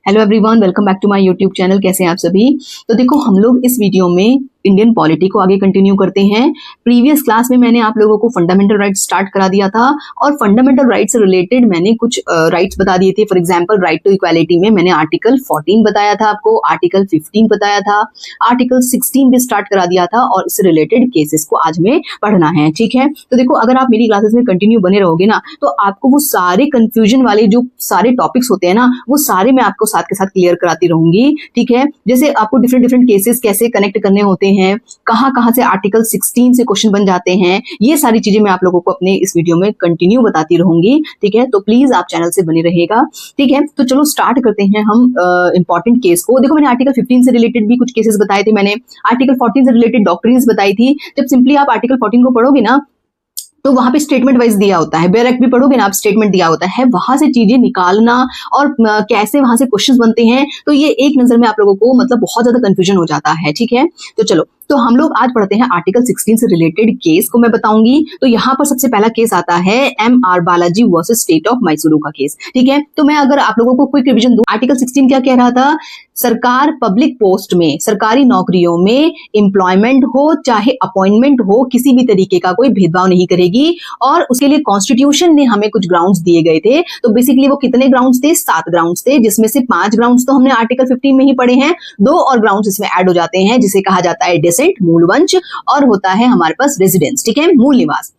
Hello everyone, welcome back to my YouTube channel. कैसे हैं आप सभी। तो देखो, हम लोग इस वीडियो में इंडियन पॉलिटी को आगे कंटिन्यू करते हैं। प्रीवियस क्लास में मैंने आप लोगों को फंडामेंटल राइट्स स्टार्ट करा दिया था और फंडामेंटल राइट्स से रिलेटेड मैंने कुछ राइट्स बता दिए थे। For example, right to equality में मैंने आर्टिकल 14 बताया था आपको, आर्टिकल 15 बताया था, आर्टिकल 16 भी स्टार्ट करा दिया था और इससे रिलेटेड केसेस को आज में पढ़ना है। ठीक है, तो देखो, अगर आप मेरी क्लासेस में कंटिन्यू बने रहोगे ना, तो आपको वो सारे कंफ्यूजन वाले जो सारे टॉपिक्स होते हैं ना, वो सारे मैं आपको साथ के साथ क्लियर कराती रहूंगी। ठीक है, जैसे आपको डिफरेंट डिफरेंट केसेस कैसे कनेक्ट करने होते हैं, कहां कहां से आर्टिकल 16 से क्वेश्चन बन जाते हैं, ये सारी चीजें मैं आप लोगों को अपने इस वीडियो में कंटिन्यू बताती रहूंगी। ठीक है, तो प्लीज आप चैनल से बने रहेगा। ठीक है, तो चलो स्टार्ट करते हैं हम इंपॉर्टेंट केस को। देखो, मैंने आर्टिकल 15 से रिलेटेड भी कुछ केसेस बताए थे, मैंने आर्टिकल 14 से रिलेटेड डॉक्ट्रिन्स बताई थी। जब सिंपली आप आर्टिकल 14 को पढ़ोगे ना, तो वहां पे स्टेटमेंट वाइज दिया होता है, बेयर एक्ट भी पढ़ोगे ना आप, स्टेटमेंट दिया होता है, वहां से चीजें निकालना और कैसे वहां से क्वेश्चंस बनते हैं, तो ये एक नजर में आप लोगों को मतलब बहुत ज्यादा कंफ्यूजन हो जाता है। ठीक है, तो चलो, तो हम लोग आज पढ़ते हैं आर्टिकल 16 से रिलेटेड केस को मैं बताऊंगी। तो यहाँ पर सबसे पहला केस आता है M.R. Balaji versus state of Mysuru का केस। ठीक है, तो मैं अगर आप लोगों को क्विक रिवीजन दूं, आर्टिकल 16 क्या कह रहा था, सरकार पब्लिक पोस्ट में, सरकारी नौकरियों में एम्प्लॉयमेंट हो चाहे अपॉइंटमेंट हो, किसी भी तरीके का कोई भेदभाव नहीं करेगी और उसके लिए कॉन्स्टिट्यूशन ने हमें कुछ ग्राउंड्स दिए गए थे। तो बेसिकली वो कितने ग्राउंड्स थे? 7 ग्राउंड्स थे, जिसमें से 5 ग्राउंड्स तो हमने आर्टिकल 15 में ही पढ़े हैं, 2 और ग्राउंड्स इसमें ऐड हो जाते हैं, जिसे कहा जाता है डिसेंट, मूल वंश, और होता है हमारे पास रेजिडेंस। ठीक है, मूल निवास।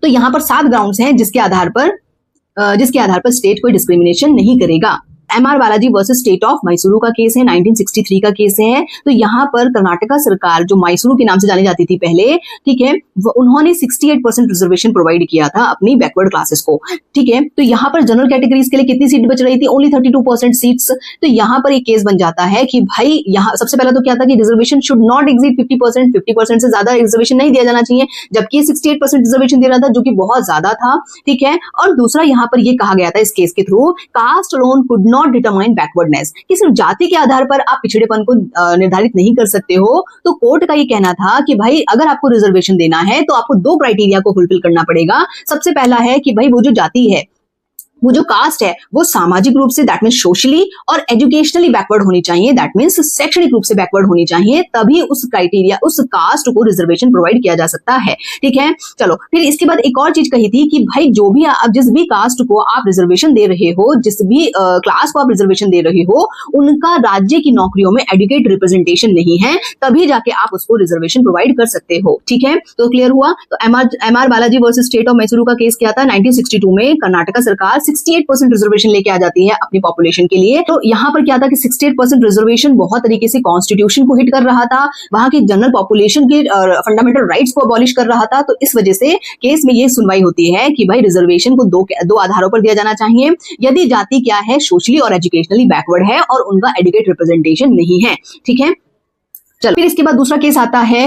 तो यहां पर 7 ग्राउंड्स हैं जिसके आधार पर स्टेट कोई डिस्क्रिमिनेशन नहीं करेगा। M.R. Balaji versus state of Mysuru का केस है, 1963 का केस है। तो यहाँ पर कर्नाटका सरकार, जो मैसूरू के नाम से जानी जाती थी पहले, ठीक है, उन्होंने 68% रिजर्वेशन प्रोवाइड किया था अपनी बैकवर्ड क्लासेस को। ठीक है, तो यहाँ पर जनरल कैटेगरीज के लिए कितनी सीट बच रही थी? Only 32% seats. तो यहाँ पर एक केस बन जाता है कि भाई, यहाँ सबसे पहला तो क्या था कि रिजर्वेशन शुड नॉट एक्सीड 50%, 50% से ज्यादा रिजर्वेशन नहीं दिया जाना चाहिए, जबकि 68% रिजर्वेशन दे रहा था, जो कि बहुत ज्यादा था। ठीक है, और दूसरा यहाँ पर ये कहा गया था इस केस के through, caste alone could not determine backwardness, कि सिर्फ जाति के आधार पर आप पिछड़ेपन को निर्धारित नहीं कर सकते हो। तो कोर्ट का ये कहना था कि भाई, अगर आपको रिजर्वेशन देना है तो आपको 2 क्राइटेरिया को फुलफिल करना पड़ेगा। सबसे पहला है कि भाई, वो जो जाति है, वो जो कास्ट है, वो सामाजिक रूप से, दैट मीन्स सोशली और एजुकेशनली बैकवर्ड होनी चाहिए, दैट मीन्स शैक्षणिक रूप से बैकवर्ड होनी चाहिए, तभी उस क्राइटेरिया, उस कास्ट को रिजर्वेशन प्रोवाइड किया जा सकता है। ठीक है, चलो, फिर इसके बाद एक और चीज कही थी कि भाई, जो भी आप, जिस भी कास्ट को आप रिजर्वेशन दे रहे हो, जिस भी क्लास को आप रिजर्वेशन दे रहे हो, उनका राज्य की नौकरियों में एडुकेट रिप्रेजेंटेशन नहीं है, तभी जाके आप उसको रिजर्वेशन प्रोवाइड कर सकते हो। ठीक है, तो क्लियर हुआ। तो MR Balaji versus state of Mysuru का केस क्या था? 1962 में कर्नाटका सरकार 68% रिजर्वेशन लेके आ जाती है अपनी पॉपुलेशन के लिए। तो यहाँ पर क्या था कि 68% रिजर्वेशन बहुत तरीके से कॉन्स्टिट्यूशन को हिट कर रहा था, वहां की जनरल पॉपुलेशन के फंडामेंटल राइट्स को अबॉलिश कर रहा था। तो इस वजह से केस में ये सुनवाई होती है कि भाई, रिजर्वेशन को दो आधारों पर दिया जाना चाहिए। यदि जाति क्या है, सोशली और एजुकेशनली बैकवर्ड है और उनका एडुकेट रिप्रेजेंटेशन नहीं है। ठीक है, चलो, फिर इसके बाद दूसरा केस आता है,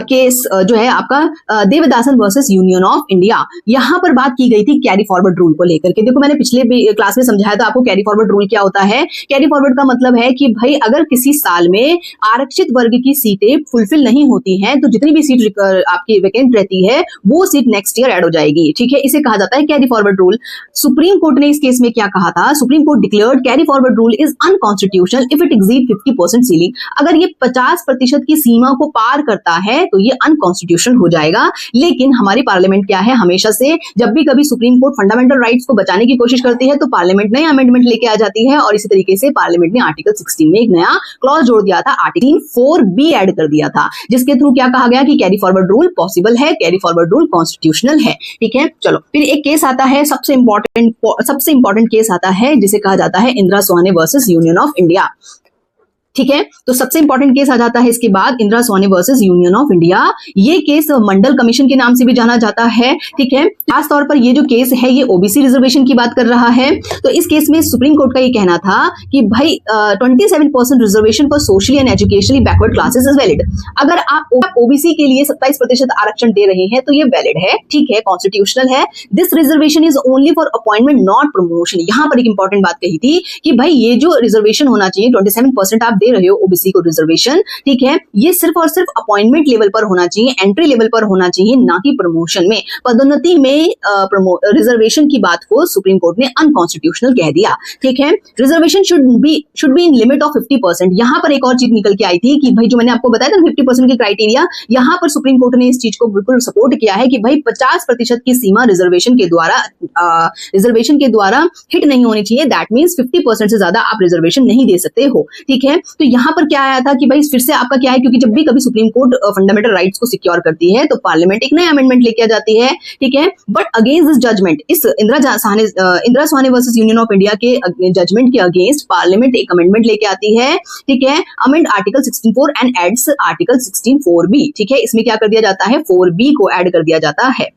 केस जो है आपका Devadasan versus Union of India. यहां पर बात की गई थी कैरी फॉरवर्ड रूल को लेकर के। देखो, मैंने पिछले क्लास में समझाया था आपको कैरी फॉरवर्ड रूल क्या होता है। कैरी फॉरवर्ड का मतलब है कि भाई, अगर किसी साल में आरक्षित वर्ग की सीटें फुलफिल नहीं होती हैं, तो जितनी भी सीट आपकी वैकेंट रहती है, वो सीट नेक्स्ट ईयर ऐड हो जाएगी। ठीक है, इसे कहा जाता है carry forward rule. Supreme court ने इस केस में क्या कहा था? Supreme court declared carry forward rule is unconstitutional if it exceed 50% ceiling. अगर ये 50% की सीमा को पार करता है तो ये अनकॉन्स्टिट्यूशनल हो जाएगा। लेकिन हमारी पार्लियामेंट क्या है, हमेशा से जब भी कभी सुप्रीम कोर्ट फंडामेंटल राइट्स को बचाने की कोशिश करती है, तो पार्लियामेंट नया अमेंडमेंट लेके आ जाती है। और इसी तरीके से पार्लियामेंट ने आर्टिकल 16 में एक नया क्लॉज जोड़ दिया था, आर्टिकल 4B ऐड कर दिया था, जिसके थ्रू क्या कहा गया कि कैरी फॉरवर्ड रूल पॉसिबल है, कैरी फॉरवर्ड रूल कॉन्स्टिट्यूशनल है। ठीक है, चलो, फिर एक केस आता है, सबसे इंपॉर्टेंट केस आता है, जिसे कहा जाता है Indira Sohane versus Union of India. ठीक है, तो सबसे इंपॉर्टेंट केस आ जाता है इसके बाद Indira Sohane versus Union of India. ये केस मंडल कमीशन के नाम से भी जाना जाता है। ठीक है, खास तौर पर ये जो केस है, ये ओबीसी रिजर्वेशन की बात कर रहा है। तो इस केस में सुप्रीम कोर्ट का ये कहना था कि भाई, 27% reservation for socially and educationally backward classes is valid. अगर आप ओबीसी के लिए 27% आरक्षण दे रहे हैं, तो ये वैलिड है, ठीक है, कॉन्स्टिट्यूशनल है। This reservation is only for appointment not promotion. यहां पर एक इंपॉर्टेंट बात कही थी कि भाई, ये जो रिजर्वेशन होना चाहिए, 27% आप दे रहे हो ओबीसी को रिजर्वेशन, ठीक है, ये सिर्फ और सिर्फ अपॉइंटमेंट लेवल पर होना चाहिए, एंट्री लेवल पर होना चाहिए, ना कि प्रमोशन में। पदोन्नति में रिजर्वेशन की बात को सुप्रीम कोर्ट ने अनकॉन्स्टिट्यूशनल कह दिया, ठीक है। Reservation should be in limit of 50%। यहां पर एक और चीज निकल के आई थी कि भाई जो मैंने आपको बताया था 50% की क्राइटेरिया, यहां पर सुप्रीम कोर्ट ने इस चीज को बिल्कुल सपोर्ट किया है कि भाई 50% की सीमा रिजर्वेशन के द्वारा हिट नहीं होनी चाहिए। दैट मींस 50% से ज्यादा आप रिजर्वेशन नहीं दे सकते हो, ठीक है। तो यहां पर क्या आया था कि भाई फिर से आपका क्या है, क्योंकि जब भी कभी सुप्रीम कोर्ट फंडामेंटल राइट्स को सिक्योर करती है तो पार्लियामेंट एक नया अमेंडमेंट लेके आ जाती है, ठीक है। बट अगेंस्ट दिस जजमेंट, इस Indira Sawhney versus Union of India के जजमेंट के अगेंस्ट पार्लियामेंट एक अमेंडमेंट लेके आती है, ठीक है, amend article 16(4) and adds article 16(4)(b), ठीक है। इसमें क्या कर दिया जाता है, 4B को ऐड कर दिया जाता है।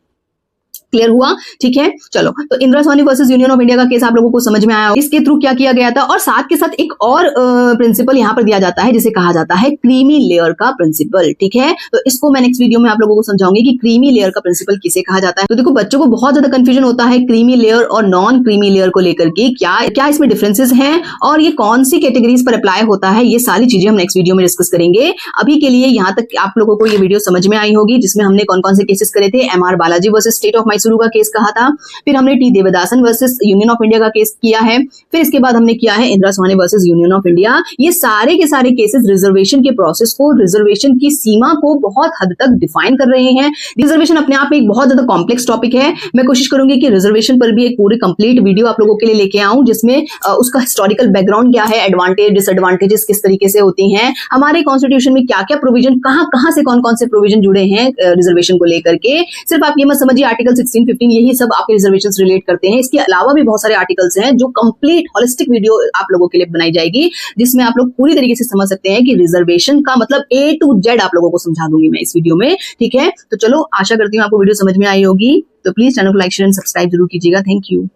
क्लियर हुआ, ठीक है। चलो, तो Indira Sawhney versus Union of India का केस आप लोगों को समझ में आया, इसके थ्रू क्या किया गया था। और साथ के साथ एक और प्रिंसिपल यहां पर दिया जाता है जिसे कहा जाता है क्रीमी लेयर का प्रिंसिपल, ठीक है। तो इसको मैं नेक्स्ट वीडियो में आप लोगों को समझाऊंगी कि क्रीमी लेयर का प्रिंसिपल किसे कहा जाता है। तो देखो, बच्चों को बहुत ज्यादा कंफ्यूजन होता है क्रीमी लेयर और नॉन क्रीमी लेयर को लेकर के, क्या इसमें डिफरेंसेस हैं और ये कौन सी कैटेगरीज पर अप्लाई होता है, ये सारी चीजें हम नेक्स्ट वीडियो में डिस्कस करेंगे। अभी के लिए यहाँ तक आप लोगों को ये वीडियो समझ में आई होगी, जिसमें हमने कौन कौन से केसेस करे थे। MR Balaji versus state of Mysuru का केस कहा था, फिर हमने T Devadasan versus Union of India का केस किया है, फिर इसके बाद हमने किया है Indira Sawhney versus Union of India. ये सारे के सारे केसेस रिजर्वेशन के प्रोसेस को, रिजर्वेशन की सीमा को बहुत हद तक डिफाइन कर रहे हैं। रिजर्वेशन अपने आप में एक बहुत ज्यादा कॉम्प्लेक्स टॉपिक है। मैं कोशिश करूंगी कि रिजर्वेशन पर भी एक पूरी कंप्लीट वीडियो आप लोगों के लिए लेके आऊं, जिसमें उसका हिस्टोरिकल बैकग्राउंड क्या है, एडवांटेज डिसएडवांटेजेस किस तरीके से होती हैं, हमारे कॉन्स्टिट्यूशन में क्या क्या प्रोविजन, कहां से कौन कौन से प्रोविजन जुड़े हैं रिजर्वेशन को लेकर के। सिर्फ आप ये मत समझिए आर्टिकल 16, 15 यही सब आपके रिजर्वेशन रिलेट करते हैं। इसके अलावा भी बहुत सारे आर्टिकल्स हैं जो कंप्लीट होलिस्टिक वीडियो आप लोगों के लिए बनाई जाएगी, जिसमें आप लोग पूरी तरीके से समझ सकते हैं कि रिजर्वेशन का मतलब A to Z आप लोगों को समझा दूंगी मैं इस वीडियो में, ठीक है। तो चलो, आशा करती हूँ आपको वीडियो समझ में आई होगी। तो प्लीज चैनल को लाइक शेयर एंड सब्सक्राइब जरूर कीजिएगा। Thank you.